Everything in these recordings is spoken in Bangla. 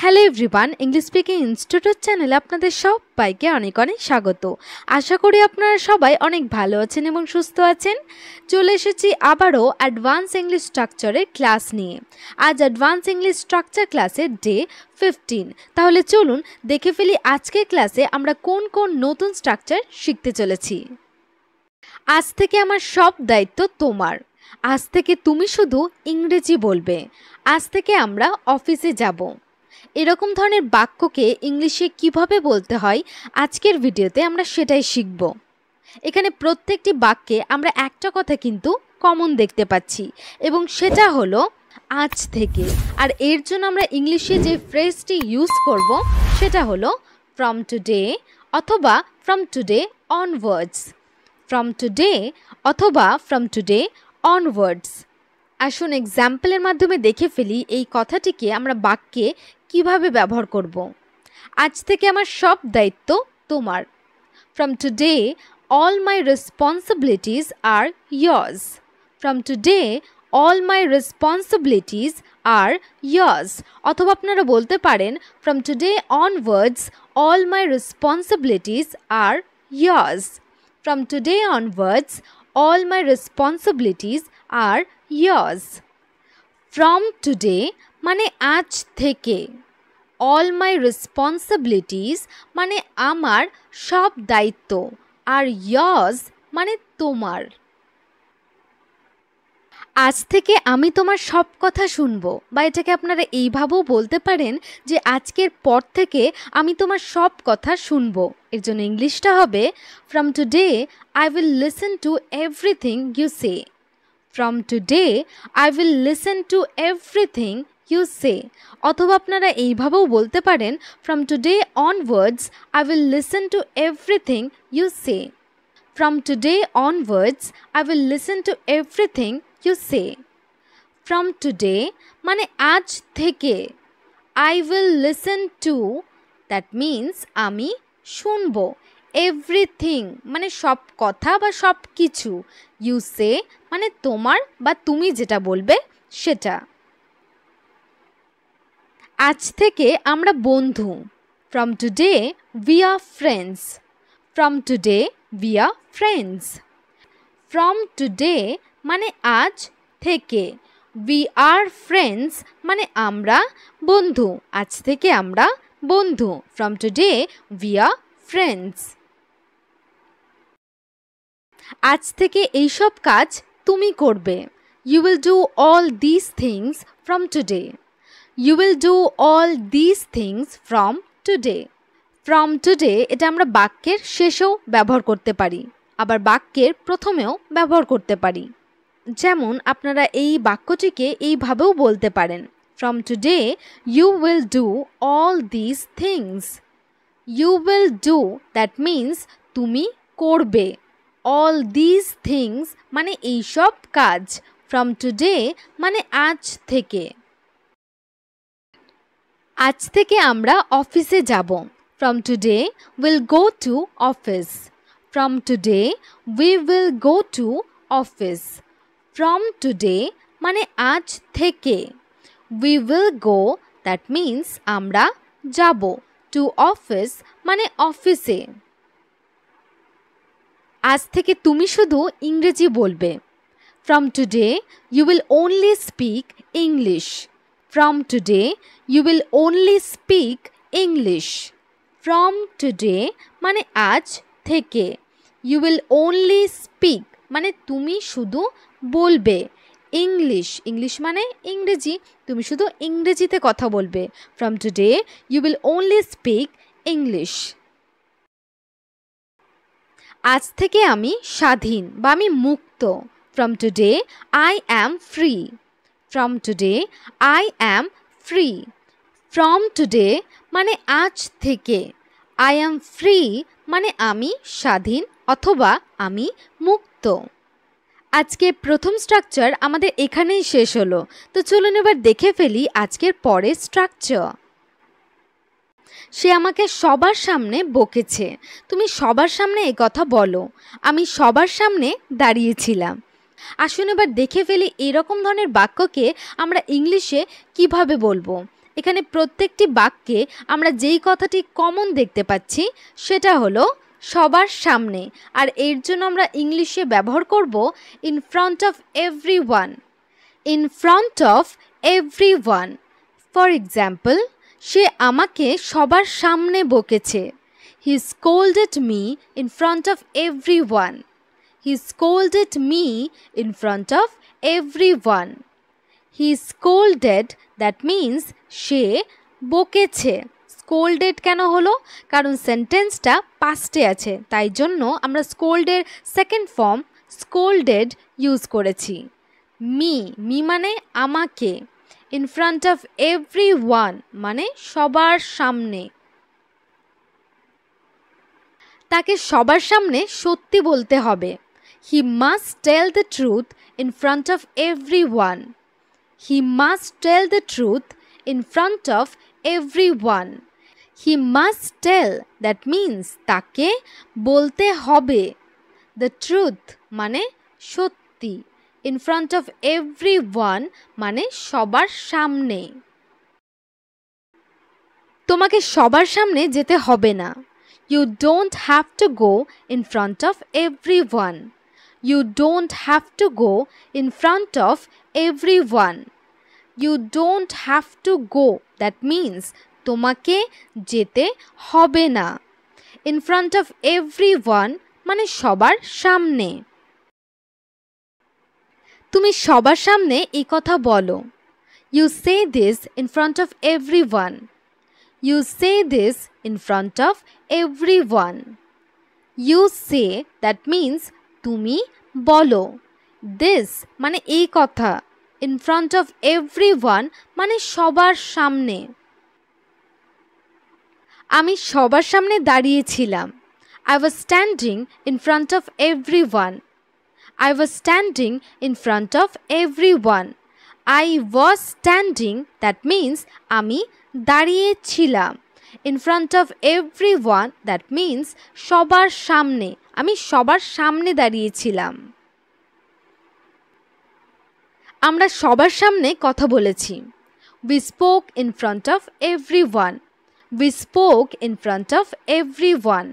Hello everyone, English speaking institute চ্যানেলে আপনাদের সবাইকে অনেক অনেক স্বাগত। আশা করি আপনারা সবাই অনেক ভালো আছেন এবং সুস্থ আছেন। চলে এসেছি আবারও অ্যাডভান্স ইংলিশ স্ট্রাকচারের ক্লাস নিয়ে। আজ অ্যাডভান্স ইংলিশ স্ট্রাকচার ক্লাসের ডে 15। তাহলে চলুন দেখে ফেলি আজকের ক্লাসে আমরা কোন কোন নতুন স্ট্রাকচার শিখতে চলেছি। আজ থেকে আমার সব দায়িত্ব তোমার। আজ থেকে তুমি শুধু ইংরেজি বলবে। আজ থেকে আমরা অফিসে যাব। এরকম ধরনের বাক্যকে ইংলিশে কিভাবে বলতে হয় আজকের ভিডিওতে আমরা সেটাই শিখব। এখানে প্রত্যেকটি বাক্যে আমরা একটা কথা কিন্তু কমন দেখতে পাচ্ছি এবং সেটা হলো আজ থেকে। আর এর জন্য আমরা ইংলিশে যে ফ্রেজটি ইউজ করব সেটা হলো ফ্রম টুডে অথবা from today onwards. From today অথবা ফ্রম টুডে অনওয়ার্ডস। আসুন এক্সাম্পলের মাধ্যমে দেখে ফেলি এই কথাটিকে আমরা বাক্যে কিভাবে ব্যবহার করব। আজ থেকে আমার সব দায়িত্ব তোমার। From today all my responsibilities are yours. From today all my responsibilities are yours. অথবা আপনারা বলতে পারেন from today onwards all my responsibilities are yours. From today onwards all my responsibilities are yours. From today মানে আজ থেকে। অল মাই রেসপন্সিবিলিটিস মানে আমার সব দায়িত্ব। আর ইয়ার্স মানে তোমার। আজ থেকে আমি তোমার সব কথা শুনবো, বা এটাকে আপনারা এইভাবেও বলতে পারেন যে আজকের পর থেকে আমি তোমার সব কথা শুনবো। এর জন্য ইংলিশটা হবে from today I will listen to everything you say. From today I will listen to everything you say. অথবা আপনারা এইভাবেও বলতে পারেন from today onwards I will listen to everything you say. From today onwards I will listen to everything you say. From today মানে আজ থেকে। I will listen to that means আমি শুনবো। এভরিথিং মানে সব কথা বা সব কিছু। ইউ সে মানে তোমার বা তুমি যেটা বলবে সেটা। আজ থেকে আমরা বন্ধু। From today we are friends. From today we are friends. From today মানে আজ থেকে। উই আর ফ্রেন্ডস মানে আমরা বন্ধু। আজ থেকে আমরা বন্ধু। From today we are friends. আজ থেকে এইসব কাজ তুমি করবে। You will do all this things from today. You will do all this things from today. From today এটা আমরা বাক্যের শেষেও ব্যবহার করতে পারি, আবার বাক্যের প্রথমেও ব্যবহার করতে পারি। যেমন আপনারা এই বাক্যটিকে এইভাবেও বলতে পারেন from today you will do all this things. You will do that means তুমি করবে। অল দিস থিংস মানে এইসব কাজ। ফ্রম টুডে মানে আজ থেকে। আজ থেকে আমরা অফিসে যাব। From today will go to office. From today we will go to office. From today মানে আজ থেকে। We will go that means আমরা যাব। টু অফিস মানে অফিসে। আজ থেকে তুমি শুধু ইংরেজি বলবে। From today you will only speak English. From today you will only speak English. From today মানে আজ থেকে। ইউ উইল ওনলি স্পিক মানে তুমি শুধু বলবে ইংলিশ। ইংলিশ মানে ইংরেজি। তুমি শুধু ইংরেজিতে কথা বলবে। From today you will only speak English. আজ থেকে আমি স্বাধীন বা আমি মুক্ত। From today I am free. From today I am free. From today মানে আজ থেকে। আই অ্যাম ফ্রি মানে আমি স্বাধীন অথবা আমি মুক্ত। আজকে প্রথম স্ট্রাকচার আমাদের এখানেই শেষ হলো। তো চলুন এবার দেখে ফেলি আজকের পরের স্ট্রাকচার। সে আমাকে সবার সামনে বকেছে। তুমি সবার সামনে এই কথা বলো। আমি সবার সামনে দাঁড়িয়েছিলাম। আসুন এবার দেখে ফেলি এরকম ধরনের বাক্যকে আমরা ইংলিশে কিভাবে বলবো। এখানে প্রত্যেকটি বাক্যে আমরা যেই কথাটি কমন দেখতে পাচ্ছি সেটা হলো সবার সামনে, আর এর জন্য আমরা ইংলিশে ব্যবহার করব in front of everyone. In front of everyone. For example, সে আমাকে সবার সামনে বকেছে। He scolded me in front of everyone. He scolded me in front of everyone. He scolded, that means সে বকেছে। স্কোল্ডেড কেন হলো? কারণ সেন্টেন্সটা পাস্টে আছে, তাই জন্য আমরা স্কোল্ডের সেকেন্ড ফর্ম স্কোল্ডেড ইউজ করেছি। মি মানে আমাকে। ইন ফ্রন্ট অফ এভরিওয়ান মানে সবার সামনে। তাকে সবার সামনে সত্যি বলতে হবে। He must tell the truth in front of everyone. He must tell the truth in front of everyone. He must tell, that means তাকে বলতে হবে। The truth মানে সত্যি। In front of everyone মানে সবার সামনে। তোমাকে সবার সামনে যেতে হবে না। You don't have to go in front of everyone. You don't have to go in front of everyone. You don't have to go, that means তোমাকে যেতে হবে না। In front of everyone মানে সবার সামনে। তুমি সবার সামনে এই কথা বলো। You say this in front of everyone. You say this in front of everyone. You say, that means তুমি বলো। This মানে এই কথা। In front of everyone মানে সবার সামনে। আমি সবার সামনে দাঁড়িয়েছিলাম। I was standing in front of everyone. I was standing in front of everyone. I was standing, that means আমি দাঁড়িয়েছিলাম। In front of everyone, that means সবার সামনে। আমি সবার সামনে দাঁড়িয়েছিলাম। আমরা সবার সামনে কথা বলেছি। We spoke in front of everyone. We spoke in front of everyone.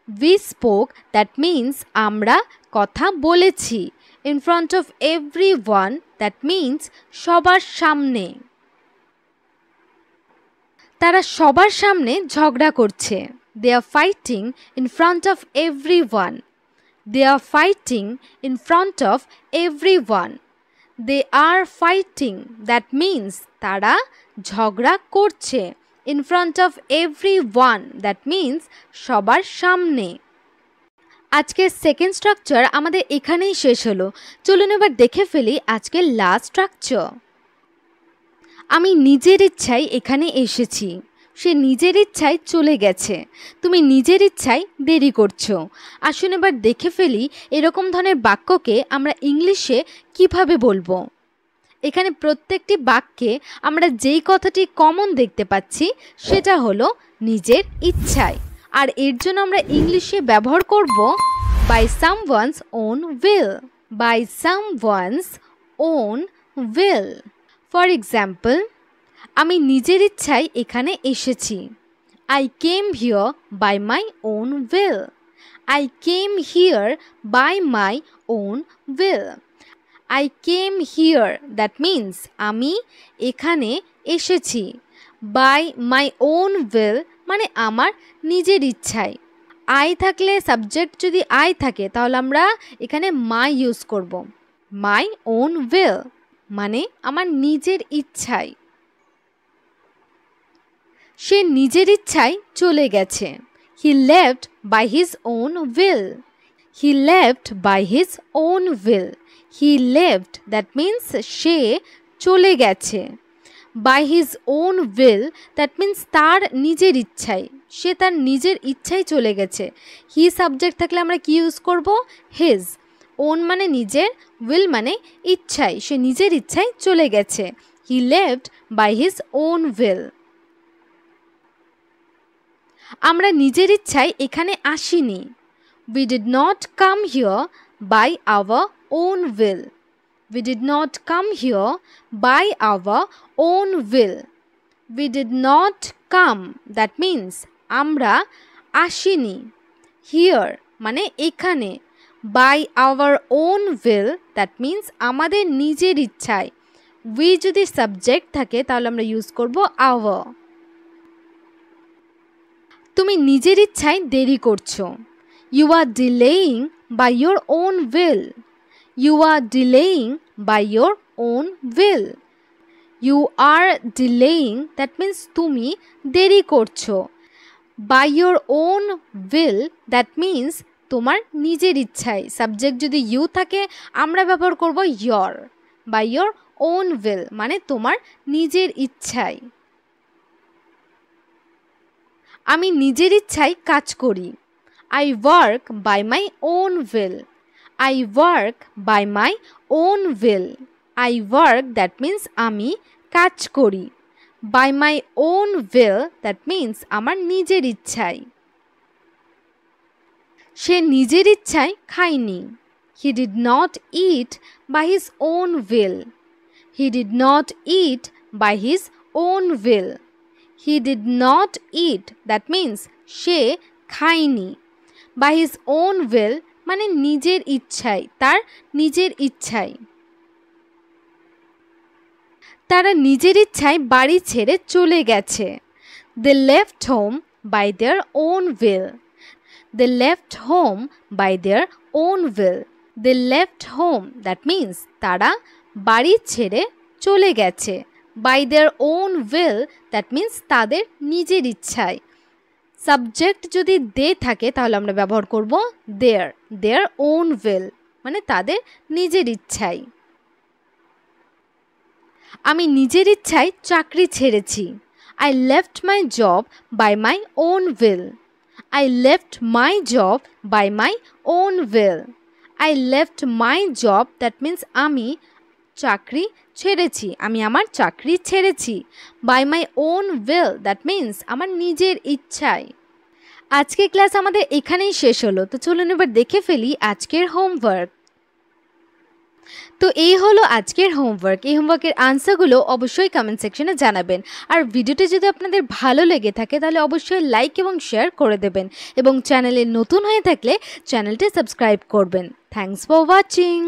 We spoke, that means আমরা কথা বলেছি। In front of everyone, that means সবার সামনে। তারা সবার সামনে ঝগড়া করছে। They are fighting in front of everyone. They are fighting in front of everyone. They are fighting, that means তারা ঝগড়া করছে। In front of everyone, that means সবার সামনে। আজকের সেকেন্ড স্ট্রাকচার আমাদের এখানেই শেষ হলো। চলুন এবার দেখে ফেলি আজকের লাস্ট স্ট্রাকচার। আমি নিজের ইচ্ছায় এখানে এসেছি। সে নিজের ইচ্ছায় চলে গেছে। তুমি নিজের ইচ্ছায় দেরি করছো। আসুন এবার দেখে ফেলি এরকম ধরনের বাক্যকে আমরা ইংলিশে কিভাবে বলবো। এখানে প্রত্যেকটি বাক্যে আমরা যেই কথাটি কমন দেখতে পাচ্ছি সেটা হলো নিজের ইচ্ছায়, আর এর জন্য আমরা ইংলিশে ব্যবহার করব by someone's own will. By someone's own will. For example, আমি নিজের ইচ্ছায় এখানে এসেছি। I came here by my own will. I came here by my own will. I came here, that means আমি এখানে এসেছি। By my own will মানে আমার নিজের ইচ্ছায়। I থাকলে সাবজেক্ট যদি I থাকে তাহলে আমরা এখানে my ইউজ করব। My own will মানে আমার নিজের ইচ্ছায়। সে নিজের ইচ্ছায় চলে গেছে। He left by his own will. He left by his own will. He left, that means সে চলে গেছে। By his own will, that means তার নিজের ইচ্ছায়। সে তার নিজের ইচ্ছায় চলে গেছে। হি সাবজেক্ট থাকলে আমরা কি ইউজ করব? his. own মানে নিজের, will মানে ইচ্ছায়। সে নিজের ইচ্ছায় চলে গেছে। He left by his own will. আমরা নিজের ইচ্ছায় এখানে আসিনি। We did not come here by our own will. We did not come here by our own will. We did not come, that means আমরা আসিনি। Here মানে এখানে। By our own will, that means আমাদের নিজের ইচ্ছায়। We যদি সাবজেক্ট থাকে তাহলে আমরা ইউজ করব our। তুমি নিজের ইচ্ছায় দেরি করছো। You are delaying by your own will. You are delaying by your own will. You are delaying, that means তুমি দেরি করছো। By your own will, that means তোমার নিজের ইচ্ছায়। সাবজেক্ট যদি ইউ থাকে আমরা ব্যবহার করব your। By your own will মানে তোমার নিজের ইচ্ছায়। আমি নিজের ইচ্ছায় কাজ করি। I work by my own will. I work by my own will. I work, that means আমি কাজ করি। By my own will, that means আমার নিজের ইচ্ছায়। সে নিজের ইচ্ছায় খায়নি। He did not eat by his own will. He did not eat by his own will. He did not eat, that means সে খায়নি। By his own will মানে নিজের ইচ্ছায়, তার নিজের ইচ্ছায়। তারা নিজের ইচ্ছায় বাড়ি ছেড়ে চলে গেছে। They left home by their own will. They left home by their own will. They left home, that means তারা বাড়ি ছেড়ে চলে গেছে। By their own will, that means তাদের নিজের ইচ্ছায়। সাবজেক্ট যদি দে থাকে তাহলে আমরা ব্যবহার করব their own will মানে তাদের নিজের ইচ্ছায়। আমি নিজের ইচ্ছায় চাকরি ছেড়েছি। I left my job by my own will. I left my job by my own will. I left my job, that means আমি চাকরি ছেড়েছি। আমি আমার চাকরি ছেড়েছি। By my own will, that means আমার নিজের ইচ্ছায়। আজকের ক্লাস আমাদের এখানেই শেষ হলো। তো চলুন এবার দেখে ফেলি আজকের হোমওয়ার্ক। তো এই হলো আজকের হোমওয়ার্ক। এই হোমওয়ার্কের আনসারগুলো অবশ্যই কমেন্ট সেকশনে জানাবেন। আর ভিডিওটি যদি আপনাদের ভালো লেগে থাকে তাহলে অবশ্যই লাইক এবং শেয়ার করে দেবেন এবং চ্যানেলে নতুন হয়ে থাকলে চ্যানেলটি সাবস্ক্রাইব করবেন। Thanks for watching.